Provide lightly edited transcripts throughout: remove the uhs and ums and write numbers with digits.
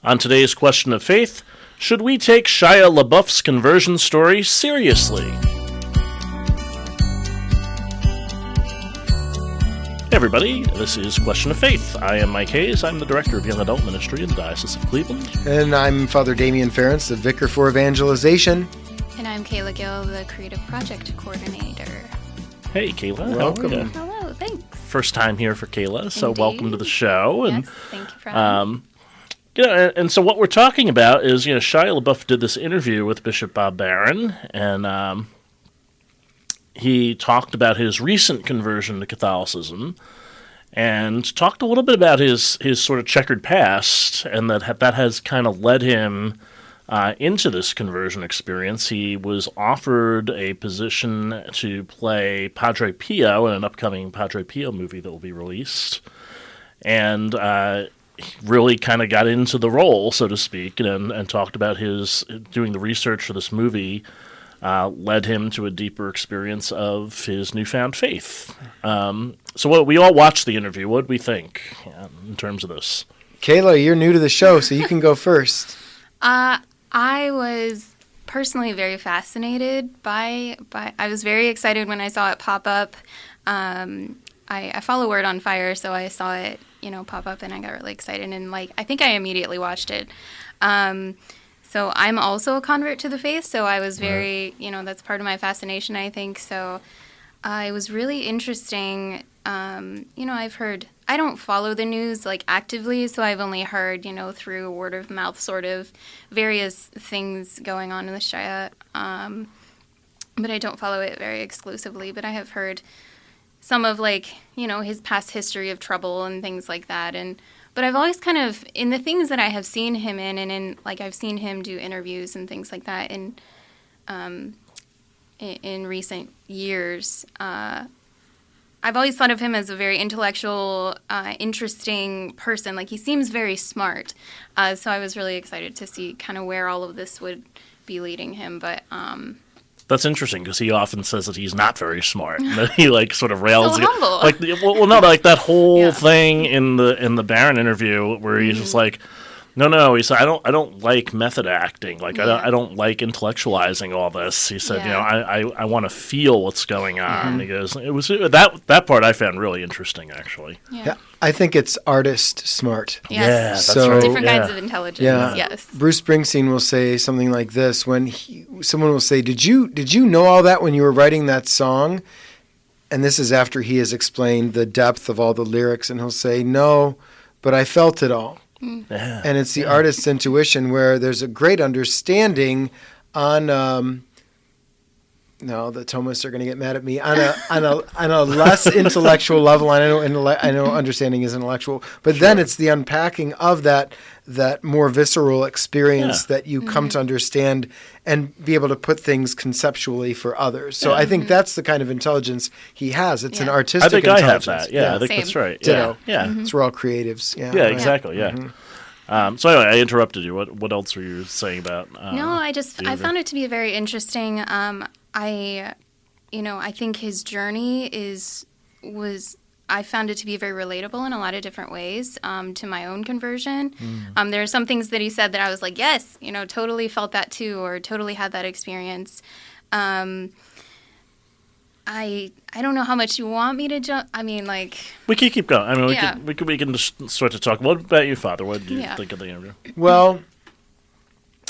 On today's Question of Faith, should we take Shia LaBeouf's conversion story seriously? Hey everybody, this is Question of Faith. I am Mike Hayes. I'm the Director of Young Adult Ministry in the Diocese of Cleveland. And I'm Father Damian Ferentz, the Vicar for Evangelization. And I'm Calla Gill, the Creative Project Coordinator. Hey Kayla, welcome. How are you? Hello, thanks. First time here for Kayla, so Indeed. Welcome to the show. Yes, thank you for having me. And so what we're talking about is, Shia LaBeouf did this interview with Bishop Bob Barron, and he talked about his recent conversion to Catholicism, and talked a little bit about his sort of checkered past, and that has kind of led him into this conversion experience. He was offered a position to play Padre Pio in an upcoming Padre Pio movie that will be released, and he really kind of got into the role, so to speak, and talked about his doing the research for this movie led him to a deeper experience of his newfound faith. So we all watched the interview. What did we think in terms of this? Kayla, you're new to the show, so you can go first. I was personally very fascinated by I was very excited when I saw it pop up. I follow Word on Fire, so I saw it, pop up, and I got really excited, and I think I immediately watched it. So I'm also a convert to the faith, so I was very, that's part of my fascination, I think. So it was really interesting. I've heard, I don't follow the news actively, so I've only heard, through word of mouth sort of various things going on in the Shia, but I don't follow it very exclusively. But I have heard some of his past history of trouble and things like that. But I've always kind of, in the things that I have seen him in, and in I've seen him do interviews and things like that in recent years, I've always thought of him as a very intellectual, interesting person. He seems very smart. So I was really excited to see kind of where all of this would be leading him. But that's interesting because he often says that he's not very smart, and that he sort of rails. So humble. That whole thing in the Barron interview where he's just like, no. He said, I don't like method acting. I don't like intellectualizing all this. He said, I want to feel what's going on. He goes, it was that part I found really interesting, actually. Yeah, I think it's artist smart. Yes. Yeah, that's So- right. Different kinds of intelligence. Yeah. Yes. Bruce Springsteen will say something like this when someone will say, "Did you know all that when you were writing that song?" And this is after he has explained the depth of all the lyrics, and he'll say, "No, but I felt it all." Yeah. And it's the artist's intuition where there's a great understanding on no, the Thomists are going to get mad at me, on a less intellectual level. I know understanding is intellectual, but then it's the unpacking of that more visceral experience that you come to understand and be able to put things conceptually for others. So I think that's the kind of intelligence he has. It's an artistic I think intelligence. I have that. Yeah, I think Same. that's right. Ditto. Yeah. So we're all creatives. Yeah, Yeah, right. exactly. Yeah. So anyway, I interrupted you. What else were you saying about? No, I found it to be very interesting. I think his journey I found it to be very relatable in a lot of different ways to my own conversion. There are some things that he said that I was like, yes, totally felt that too, or totally had that experience. I don't know how much you want me to jump. I mean, we can keep going. I mean, we can just start to talk. What about you, Father? What did you think of the interview? Well,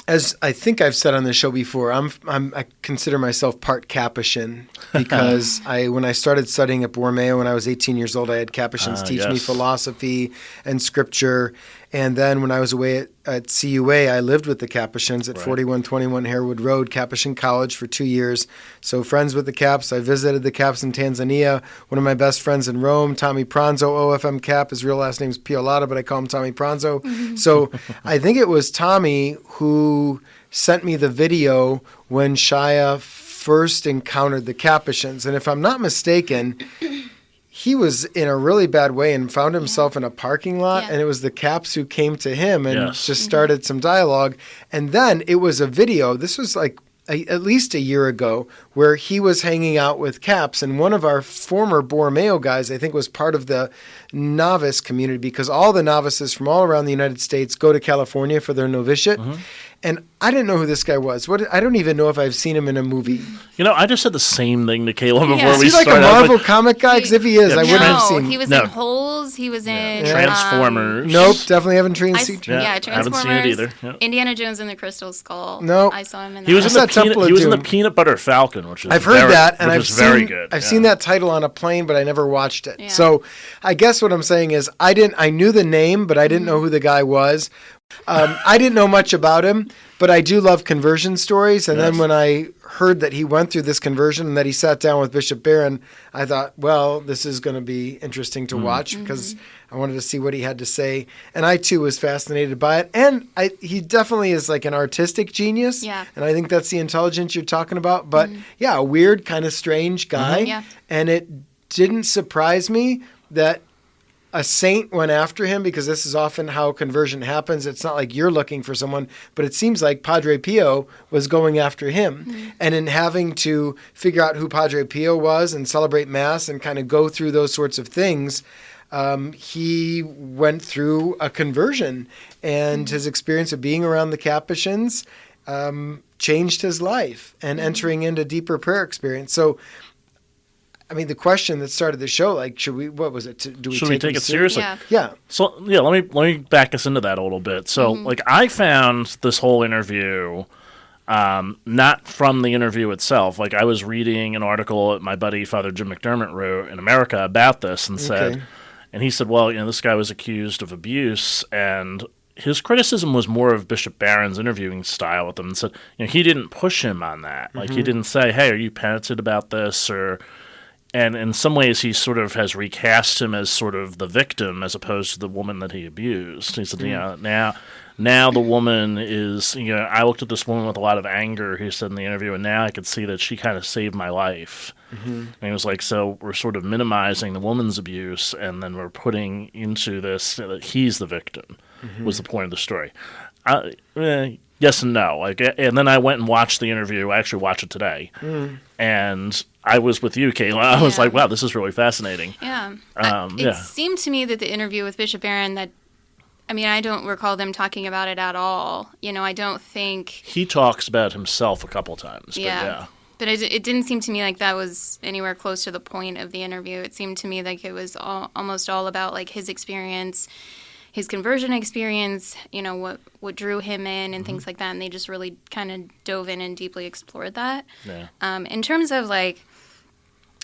as I think I've said on the show before, I consider myself part Capuchin because when I started studying at Borromeo when I was 18 years old, I had Capuchins teach me philosophy and scripture. And then when I was away at CUA, I lived with the Capuchins at 4121 Harewood Road, Capuchin College, for 2 years. So friends with the Caps. I visited the Caps in Tanzania. One of my best friends in Rome, Tommy Pranzo, OFM Cap. His real last name is Piolata, but I call him Tommy Pranzo. So I think it was Tommy who sent me the video when Shia first encountered the Capuchins. And if I'm not mistaken, he was in a really bad way and found himself in a parking lot, and it was the Caps who came to him and just started some dialogue. And then it was a video. This was at least a year ago, where he was hanging out with Caps, and one of our former Borromeo guys, I think, was part of the novice community, because all the novices from all around the United States go to California for their novitiate. And I didn't know who this guy was. I don't even know if I've seen him in a movie. I just said the same thing to Kayla before Is we he like started. a Marvel comic guy? Because if he is, I wouldn't have seen him. He was in Holes. He was in Transformers. Nope, definitely haven't seen Transformers. haven't seen it either. Yep. Indiana Jones and the Crystal Skull. Nope. I saw him in that. He was in the Doom. Peanut Butter Falcon, which is I've heard that, and very good. I've seen that title on a plane, but I never watched it. Yeah. So I guess what I'm saying is I knew the name, but I didn't know who the guy was. I didn't know much about him, but I do love conversion stories. And then when I heard that he went through this conversion and that he sat down with Bishop Barron, I thought, well, this is going to be interesting to watch because I wanted to see what he had to say. And I, too, was fascinated by it. And he definitely is like an artistic genius. Yeah. And I think that's the intelligence you're talking about. But, yeah, a weird, kind of strange guy. Yeah. And it didn't surprise me that a saint went after him, because this is often how conversion happens. It's not like you're looking for someone, but it seems like Padre Pio was going after him. And in having to figure out who Padre Pio was and celebrate Mass and kind of go through those sorts of things, he went through a conversion. And his experience of being around the Capuchins changed his life and entering into deeper prayer experience. So, I mean, the question that started the show, like, should we take it seriously? Yeah. So, let me back us into that a little bit. So, I found this whole interview not from the interview itself. Like, I was reading an article that my buddy Father Jim McDermott wrote in America about this and said, and he said, well, this guy was accused of abuse, and his criticism was more of Bishop Barron's interviewing style with him, and said, he didn't push him on that. Like, he didn't say, hey, are you penitent about this, or... And in some ways, he sort of has recast him as sort of the victim as opposed to the woman that he abused. He said, now the woman is, I looked at this woman with a lot of anger, he said in the interview, and now I could see that she kind of saved my life. And he was like, so we're sort of minimizing the woman's abuse, and then we're putting into this that he's the victim, was the point of the story. Yes and no. And then I went and watched the interview. I actually watched it today. And I was with you, Kayla. I was like, wow, this is really fascinating. Yeah. It seemed to me that the interview with Bishop Barron, I don't recall them talking about it at all. I don't think... He talks about himself a couple times. But it didn't seem to me like that was anywhere close to the point of the interview. It seemed to me like it was almost all about, like, his experience, his conversion experience, what drew him in and things like that. And they just really kind of dove in and deeply explored that. Yeah. In terms of, like,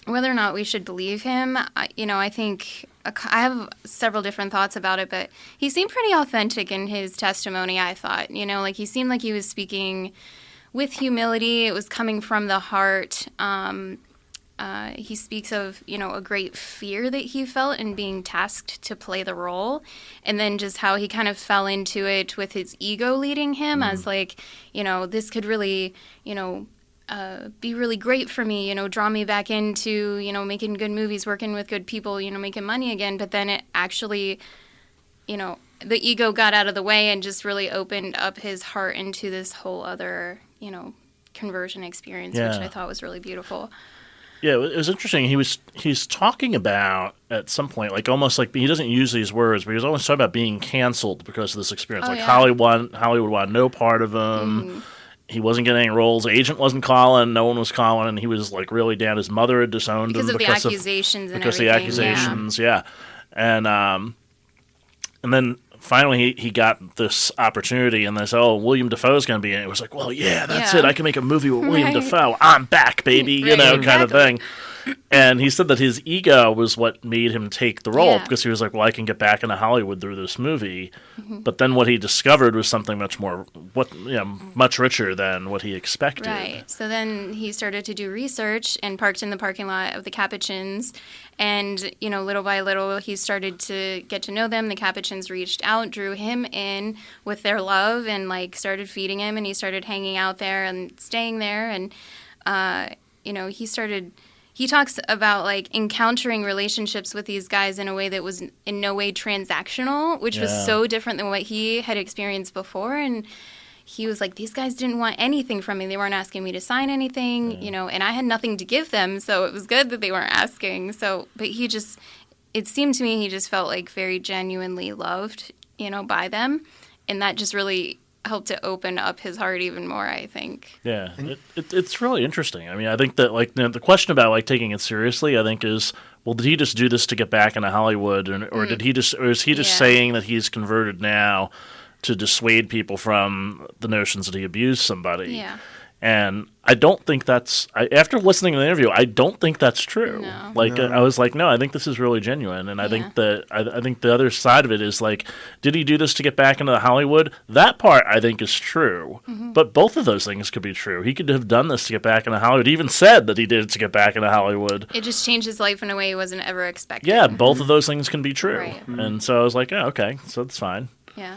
whether or not we should believe him, I think I have several different thoughts about it, but he seemed pretty authentic in his testimony, I thought. Like, he seemed like he was speaking with humility. It was coming from the heart. He speaks of, a great fear that he felt in being tasked to play the role, and then just how he kind of fell into it with his ego leading him as, like, this could really, be really great for me, draw me back into, making good movies, working with good people, making money again. But then it actually, the ego got out of the way and just really opened up his heart into this whole other, conversion experience, which I thought was really beautiful. Yeah, it was interesting. He's talking about, at some point, like, almost like, he doesn't use these words, but he was always talking about being canceled because of this experience. Hollywood wanted no part of him. He wasn't getting any roles. Agent wasn't calling. No one was calling, and he was, like, really down. His mother had disowned him because of the accusations and everything. Because of the accusations, yeah. And then finally he got this opportunity, and they said, oh, William Dafoe's going to be in it. It was like, well, yeah, that's it. I can make a movie with William Dafoe. I'm back, baby, kind of thing. And he said that his ego was what made him take the role, because he was like, well, I can get back into Hollywood through this movie. But then what he discovered was something much richer than what he expected. Right. So then he started to do research and parked in the parking lot of the Capuchins. And, little by little, he started to get to know them. The Capuchins reached out, drew him in with their love, and, like, started feeding him. And he started hanging out there and staying there. And, he talks about, like, encountering relationships with these guys in a way that was in no way transactional, which was so different than what he had experienced before. And he was like, these guys didn't want anything from me. They weren't asking me to sign anything, and I had nothing to give them. So it was good that they weren't asking. So, but it seemed to me he just felt like very genuinely loved, by them. And that just really helped to open up his heart even more, I think. Yeah, it's really interesting. I mean, I think that the question about taking it seriously, I think is, well, did he just do this to get back into Hollywood, or is he just saying that he's converted now to dissuade people from the notions that he abused somebody? Yeah. And I don't think after listening to the interview, I don't think that's true. No. I was like, no, I think this is really genuine. And I think that I think the other side of it is did he do this to get back into Hollywood? That part I think is true. Mm-hmm. But both of those things could be true. He could have done this to get back into Hollywood. He even said that he did it to get back into Hollywood. It just changed his life in a way he wasn't ever expecting. Yeah, both of those things can be true. Right. Mm-hmm. And so I was like, oh, okay, so that's fine. Yeah.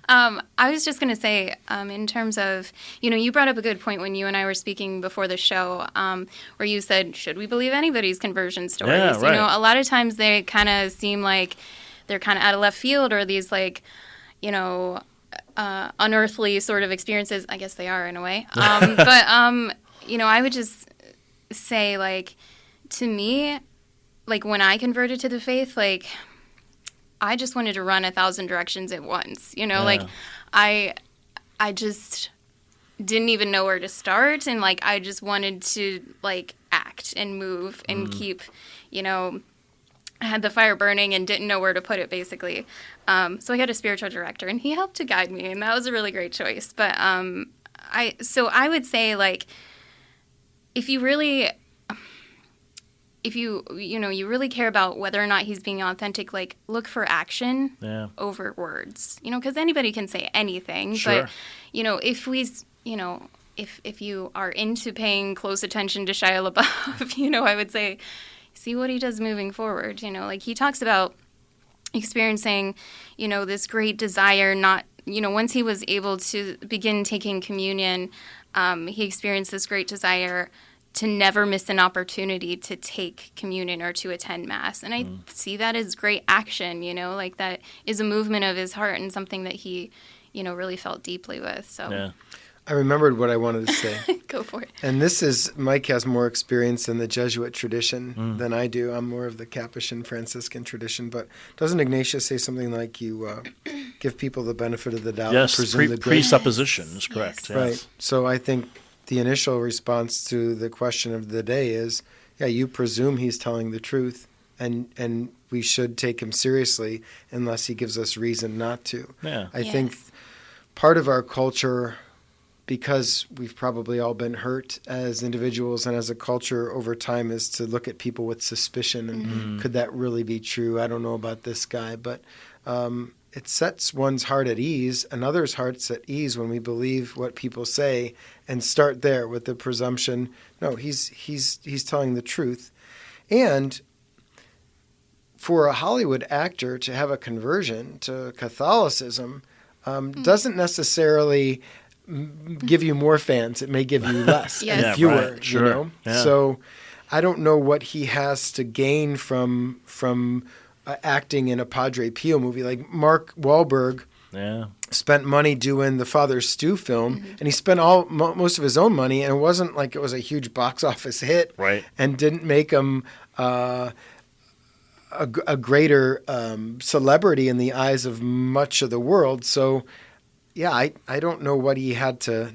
I was just going to say, in terms of, you brought up a good point when you and I were speaking before the show, where you said, should we believe anybody's conversion stories? Yeah, right. A lot of times they kind of seem like they're kind of out of left field, or these unearthly sort of experiences. I guess they are in a way. But, I would just say, to me, when I converted to the faith, I just wanted to run 1,000 directions at once, I just didn't even know where to start, and I just wanted to act and move and keep, I had the fire burning and didn't know where to put it, basically. So I had a spiritual director, and he helped to guide me, and that was a really great choice. But I would say if you really care about whether or not he's being authentic, look for action over words, because anybody can say anything. Sure. But, if you are into paying close attention to Shia LaBeouf, I would say, see what he does moving forward. He talks about experiencing, this great desire, not, once he was able to begin taking communion, he experienced this great desire to never miss an opportunity to take communion or to attend Mass. And I see that as great action, that is a movement of his heart and something that he, really felt deeply with. So yeah. I remembered what I wanted to say. Go for it. And Mike has more experience in the Jesuit tradition than I do. I'm more of the Capuchin Franciscan tradition. But doesn't Ignatius say something like you give people the benefit of the doubt? Yes, presume the good? presupposition is correct. Yes. Right. So I think the initial response to the question of the day is, you presume he's telling the truth, and we should take him seriously unless he gives us reason not to. Yeah. I think part of our culture, because we've probably all been hurt as individuals and as a culture over time, is to look at people with suspicion and could that really be true? I don't know about this guy, but it sets one's heart at ease, another's heart's at ease when we believe what people say and start there with the presumption, no, he's telling the truth. And for a Hollywood actor to have a conversion to Catholicism doesn't necessarily give you more fans. It may give you less and fewer, right. Sure. Yeah. So I don't know what he has to gain from acting in a Padre Pio movie. Like Mark Wahlberg spent money doing the Father Stu film, and he spent most of his own money, and it wasn't like it was a huge box office hit, right? And didn't make him a greater celebrity in the eyes of much of the world. So I don't know what he had to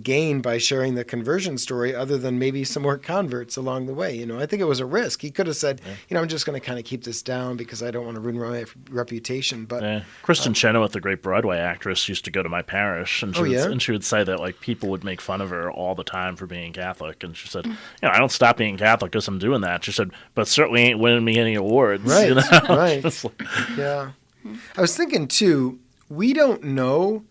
gain by sharing the conversion story other than maybe some more converts along the way. I think it was a risk. He could have said, I'm just going to kind of keep this down because I don't want to ruin my reputation. But Kristen Chenowith, the great Broadway actress, used to go to my parish, and she would say that people would make fun of her all the time for being Catholic, and she said, I don't stop being Catholic because I'm doing that. She said, but certainly ain't winning me any awards. Right, right. Yeah. I was thinking too, we don't know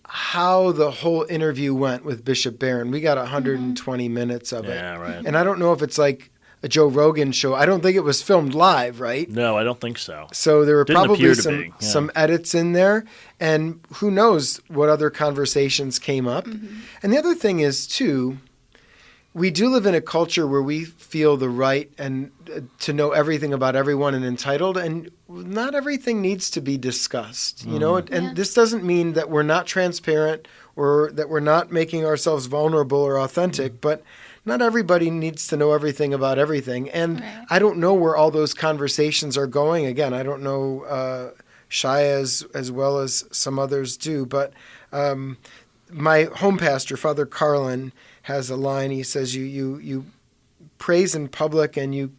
how the whole interview went with Bishop Barron. We got 120 minutes of it. Yeah, right. And I don't know if it's like a Joe Rogan show. I don't think it was filmed live, right? No, I don't think so. So there were probably some edits in there. And who knows what other conversations came up. And the other thing is, too, we do live in a culture where we feel the right and to know everything about everyone and entitled, and not everything needs to be discussed, you know, and this doesn't mean that we're not transparent or that we're not making ourselves vulnerable or authentic, but not everybody needs to know everything about everything. And I don't know where all those conversations are going. Again, I don't know Shai as well as some others do, but my home pastor, Father Carlin, has a line. He says, you praise in public and you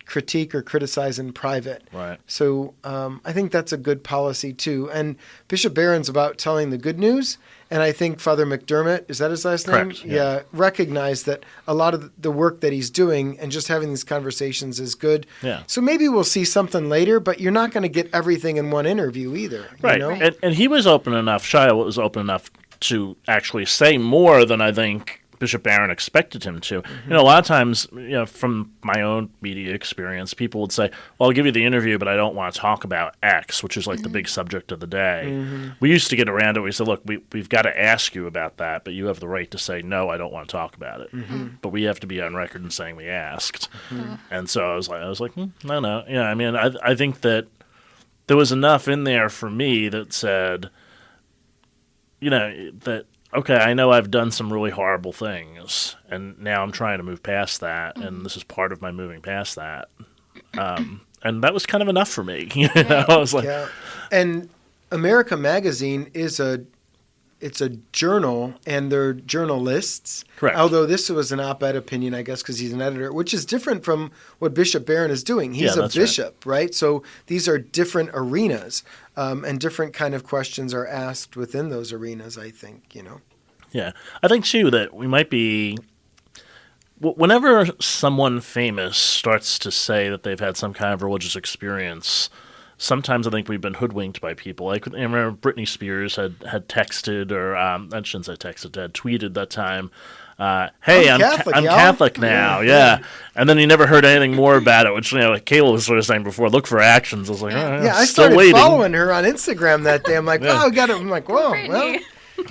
critique or criticize in private. Right. So I think that's a good policy too. And Bishop Barron's about telling the good news. And I think Father McDermott, is that his last name? Correct, yeah. Recognized that a lot of the work that he's doing and just having these conversations is good. Yeah. So maybe we'll see something later, but you're not going to get everything in one interview either. Right. You know? Right. And he was open enough, Shia was open enough to actually say more than I think Bishop Barron expected him to. You know, a lot of times, you know, from my own media experience, people would say, well, I'll give you the interview, but I don't want to talk about X, which is like the big subject of the day. We used to get around it. We said, look, we've got to ask you about that, but you have the right to say, no, I don't want to talk about it. But we have to be on record in saying we asked. And so I was like, no. Yeah, I mean, I think that there was enough in there for me that said, you know, that, okay, I know I've done some really horrible things, and now I'm trying to move past that, and this is part of my moving past that. And that was kind of enough for me. You know? I was like, Yeah. And America Magazine is it's a journal, and they're journalists. Correct. Although this was an op-ed opinion, I guess, because he's an editor, which is different from what Bishop Barron is doing. He's a that's bishop, right? So these are different arenas, and different kind of questions are asked within those arenas, I think, you know. yeah. I think, too, that we might be... Whenever someone famous starts to say that they've had some kind of religious experience, sometimes I think we've been hoodwinked by people. Like, I remember Britney Spears had texted, or I shouldn't say texted, had tweeted that time, hey, I'm Catholic now, yeah. And then you never heard anything more about it, which, you know, like Kayla was sort of saying before, look for actions. I was like, oh, Yeah, I still started waiting. following her on Instagram that day. I'm like, wow, we got it. I'm like, whoa, well.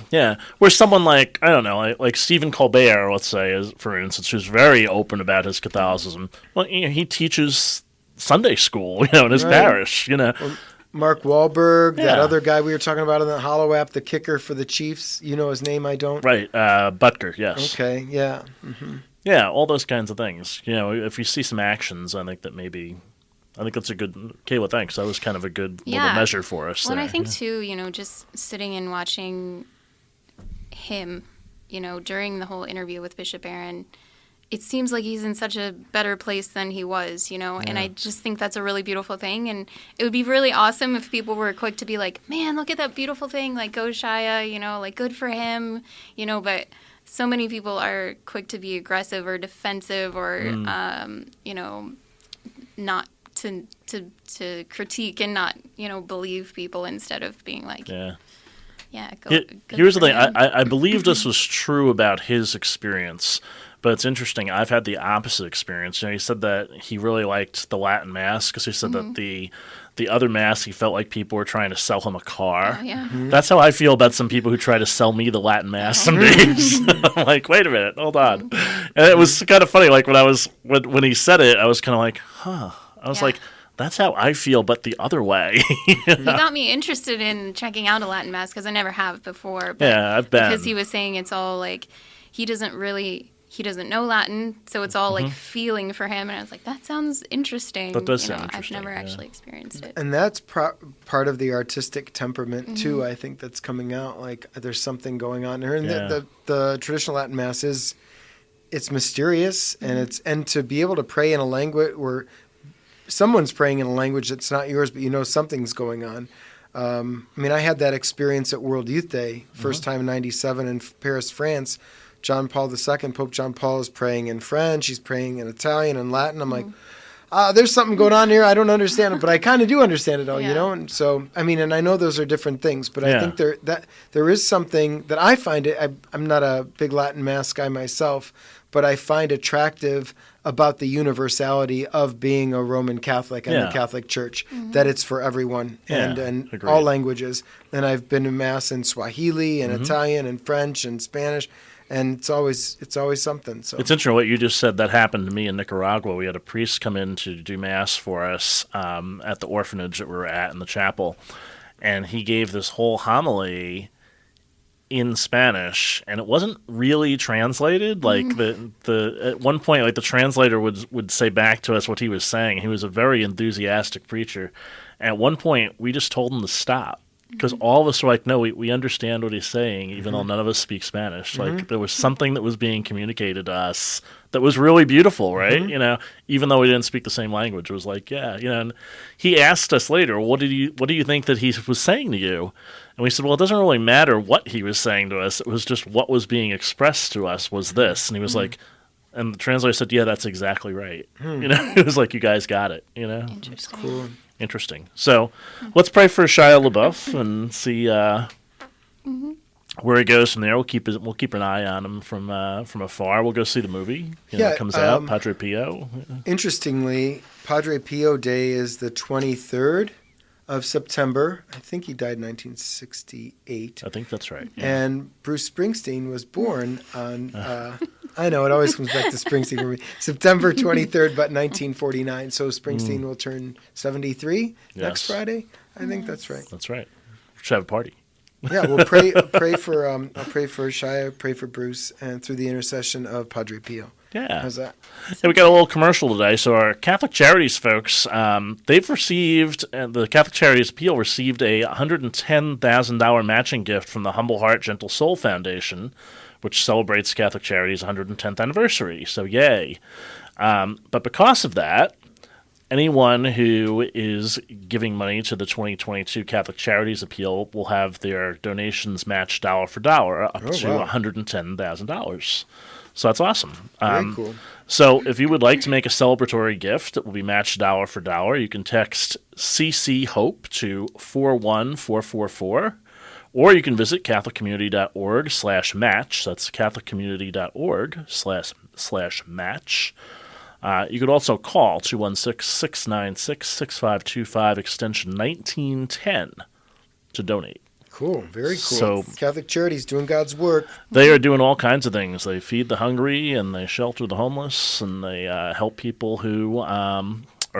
Yeah, where someone like, I don't know, like Stephen Colbert, let's say, is, for instance, who's very open about his Catholicism. Well, you know, he teaches Sunday school, you know, in his parish, you know. Well, Mark Wahlberg, that Yeah. other guy we were talking about in the Hollow app, the kicker for the Chiefs. You know his name, I don't. Right, Butker, yes. Okay, yeah. Yeah, all those kinds of things. You know, if you see some actions, I think that's a good, Kayla, thanks. That was kind of a good little measure for us. Well, and there. I think, too, you know, just sitting and watching him, you know, during the whole interview with Bishop Barron, it seems like he's in such a better place than he was, you know, and I just think that's a really beautiful thing. And it would be really awesome if people were quick to be like, man, look at that beautiful thing, like, go Shia, you know, like, good for him, you know, but so many people are quick to be aggressive or defensive or, you know, not to critique and not, you know, believe people instead of being like, good Here's the for thing. him. I believe this was true about his experience, but it's interesting. I've had the opposite experience. You know, he said that he really liked the Latin Mass because he said that the other Mass, he felt like people were trying to sell him a car. Oh, yeah. That's how I feel about some people who try to sell me the Latin Mass some days. I'm like, wait a minute, hold on. And it was kind of funny. Like when he said it, I was kind of like, huh. I was like, that's how I feel, but the other way. He got me interested in checking out a Latin Mass because I never have before. But Yeah, I've been. Because he was saying it's all like, he doesn't know Latin, so it's all like feeling for him. And I was like, that sounds interesting. That does you sound know, interesting, I've never yeah. actually experienced it. And that's part of the artistic temperament, too, I think, that's coming out. Like, there's something going on here. And the traditional Latin Mass it's mysterious, and to be able to pray in a language where someone's praying in a language that's not yours, but you know something's going on. I mean, I had that experience at World Youth Day, first time in 97 in Paris, France. John Paul II, Pope John Paul, is praying in French. He's praying in Italian and Latin. I'm like, there's something going on here. I don't understand it, but I kind of do understand it all, you know? And so, I mean, and I know those are different things, but I think there is something that I find I'm not a big Latin Mass guy myself, but I find attractive about the universality of being a Roman Catholic and the Catholic Church, that it's for everyone and all languages. And I've been to Mass in Swahili and Italian and French and Spanish, and it's always something. So It's interesting what you just said. That happened to me in Nicaragua. We had a priest come in to do mass for us at the orphanage that we were at in the chapel, and he gave this whole homily in Spanish, and it wasn't really translated. Like the at one point, like the translator would say back to us what he was saying. He was a very enthusiastic preacher. At one point, we just told him to stop. Because all of us were like, no, we understand what he's saying, even though none of us speak Spanish. Like, there was something that was being communicated to us that was really beautiful, right? You know, even though we didn't speak the same language. It was like, yeah, you know. And he asked us later, what do you think that he was saying to you? And we said, well, it doesn't really matter what he was saying to us. It was just what was being expressed to us was this. And he was like, and the translator said, yeah, that's exactly right. You know, it was like, you guys got it, you know? Interesting. cool. Interesting. So let's pray for Shia LaBeouf and see where he goes from there. We'll keep an eye on him from afar. We'll go see the movie. It comes out. Padre Pio. Interestingly, Padre Pio Day is the 23rd of September. I think he died in 1968. I think that's right. Yeah. And Bruce Springsteen was born on, I know, it always comes back to Springsteen for me, September 23rd, but 1949. So Springsteen will turn 73 next Friday. I think that's right. That's right. We should have a party. Yeah, we'll pray for I'll pray for Shia, pray for Bruce, and through the intercession of Padre Pio. Yeah. How's that? Yeah, we got a little commercial today. So our Catholic Charities folks, they've received, the Catholic Charities Appeal received a $110,000 matching gift from the Humble Heart, Gentle Soul Foundation, which celebrates Catholic Charities' 110th anniversary. So yay. But because of that, anyone who is giving money to the 2022 Catholic Charities Appeal will have their donations matched dollar for dollar up to $110,000. So that's awesome. Very cool. So if you would like to make a celebratory gift that will be matched dollar for dollar, you can text CC HOPE to 41444, or you can visit catholiccommunity.org/match. That's catholiccommunity.org/match. You could also call 216-696-6525, extension 1910, to donate. Cool, very cool. So Catholic Charities doing God's work. They are doing all kinds of things. They feed the hungry, and they shelter the homeless, and they help people who are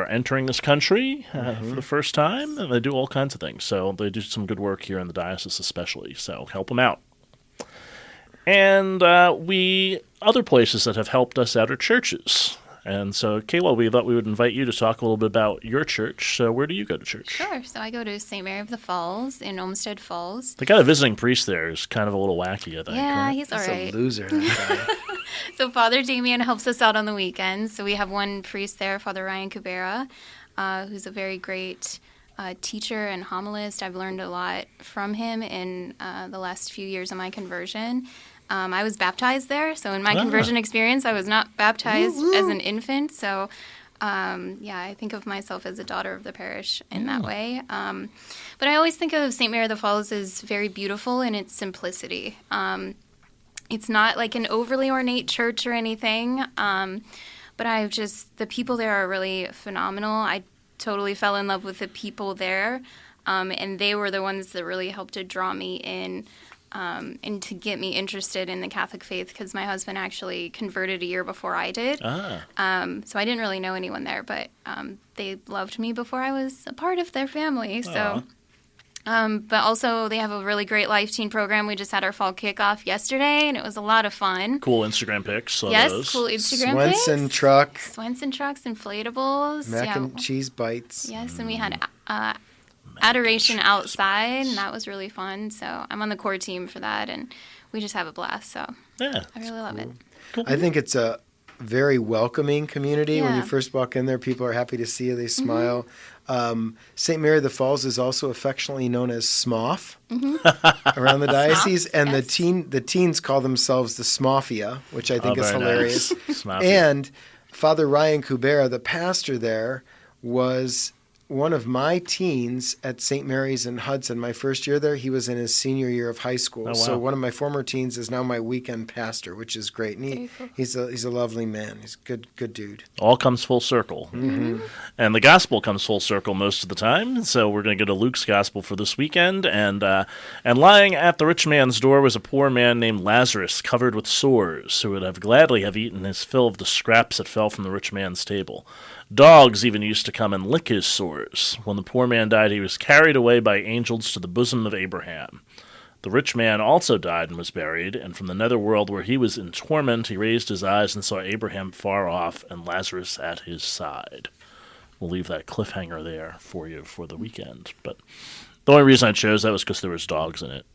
entering this country for the first time, and they do all kinds of things. So they do some good work here in the diocese especially, so help them out. And other places that have helped us out are churches. And so, Kayla, we thought we would invite you to talk a little bit about your church. So where do you go to church? Sure. So I go to St. Mary of the Falls in Olmsted Falls. They got a visiting priest there who's kind of a little wacky, I think. Yeah, right? he's all right. He's a loser, that guy. So Father Damian helps us out on the weekends. So we have one priest there, Father Ryan Kubera, who's a very great teacher and homilist. I've learned a lot from him in the last few years of my conversion. I was baptized there, so in my conversion experience, I was not baptized as an infant. So, I think of myself as a daughter of the parish in that way. But I always think of St. Mary of the Falls as very beautiful in its simplicity. It's not like an overly ornate church or anything, but the people there are really phenomenal. I totally fell in love with the people there, and they were the ones that really helped to draw me in. And to get me interested in the Catholic faith, because my husband actually converted a year before I did. So I didn't really know anyone there, but they loved me before I was a part of their family. So, but also they have a really great life teen program. We just had our fall kickoff yesterday, and it was a lot of fun. Cool Instagram pics. Yes, those. cool Instagram pics. Swenson truck. Swenson trucks, inflatables. Mac and cheese bites. Yes, and we had adoration outside, and that was really fun. So I'm on the core team for that, and we just have a blast. So yeah, I really love it. Cool. I think it's a very welcoming community. When you Yeah. first walk in there, people are happy to see you. They smile. St. Mary of the Falls is also affectionately known as Smoff around the diocese, and yes. the teens call themselves the Smoffia, which I think is very hilarious. Nice. Smart. And Father Ryan Kubera, the pastor there, was one of my teens at St. Mary's in Hudson, my first year there, he was in his senior year of high school. Oh, wow. So one of my former teens is now my weekend pastor, which is great. And Very cool. he's a lovely man. He's a good dude. All comes full circle. Mm-hmm. And the gospel comes full circle most of the time. So we're going to go to Luke's gospel for this weekend. And lying at the rich man's door was a poor man named Lazarus, covered with sores, who would have gladly have eaten his fill of the scraps that fell from the rich man's table. Dogs even used to come and lick his sores. When the poor man died, he was carried away by angels to the bosom of Abraham. The rich man also died and was buried, and from the netherworld where he was in torment, he raised his eyes and saw Abraham far off and Lazarus at his side. We'll leave that cliffhanger there for you for the weekend. But the only reason I chose that was because there was dogs in it.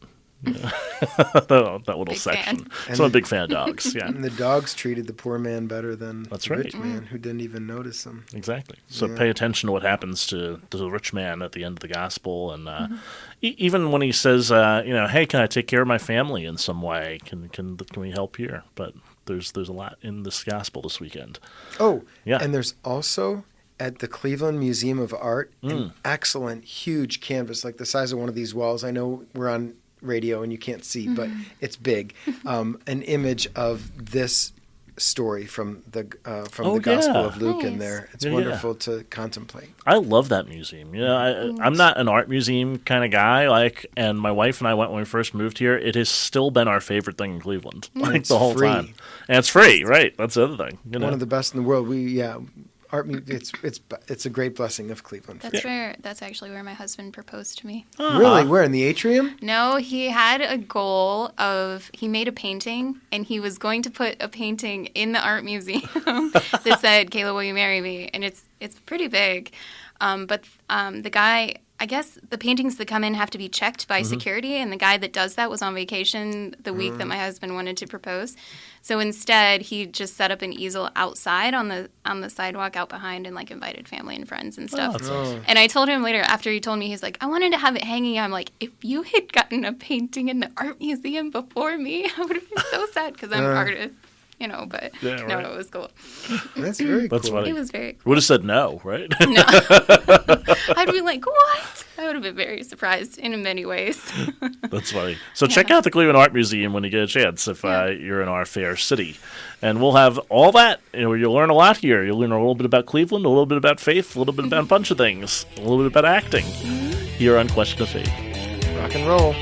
that little Big section. fan. So I'm a big fan of dogs. Yeah, And the dogs treated the poor man better than That's the right. rich man who didn't even notice him. exactly. So Yeah. pay attention to what happens to the rich man at the end of the gospel, and even when he says, "Hey, can I take care of my family in some way? Can we help here?" But there's a lot in this gospel this weekend. Oh, Yeah. and there's also at the Cleveland Museum of Art an excellent, huge canvas, like the size of one of these walls. I know we're on radio and you can't see, but it's big. An image of this story from the Gospel yeah. of Luke in Nice. there. It's Yeah, wonderful to contemplate. I love that museum. I'm not an art museum kind of guy. And my wife and I went when we first moved here. It has still been our favorite thing in Cleveland, it's the whole free. time. And it's free, right? That's the other thing. One of the best in the world. It's a great blessing of Cleveland. That's actually where my husband proposed to me. Really? Where, in the atrium? No, he had a goal he made a painting, and he was going to put a painting in the art museum that said, "Kayla, will you marry me?" And it's pretty big. But the guy, I guess the paintings that come in have to be checked by security, and the guy that does that was on vacation the week that my husband wanted to propose. So instead, he just set up an easel outside on the sidewalk out behind and invited family and friends and stuff. that's nice. And I told him later, after he told me, he's like, "I wanted to have it hanging." I'm like, "If you had gotten a painting in the art museum before me, I would have been so sad because I'm an artist." But Yeah, no, right. it was cool. That's very That's cool. funny. It was very cool. Would have said no, right? No. I'd be like, "What?" I would have been very surprised in many ways. That's funny. So check out the Cleveland Art Museum when you get a chance if you're in our fair city. And we'll have all that. You'll learn a lot here. You'll learn a little bit about Cleveland, a little bit about faith, a little bit about a bunch of things, a little bit about acting here on Question of Faith. Rock and roll.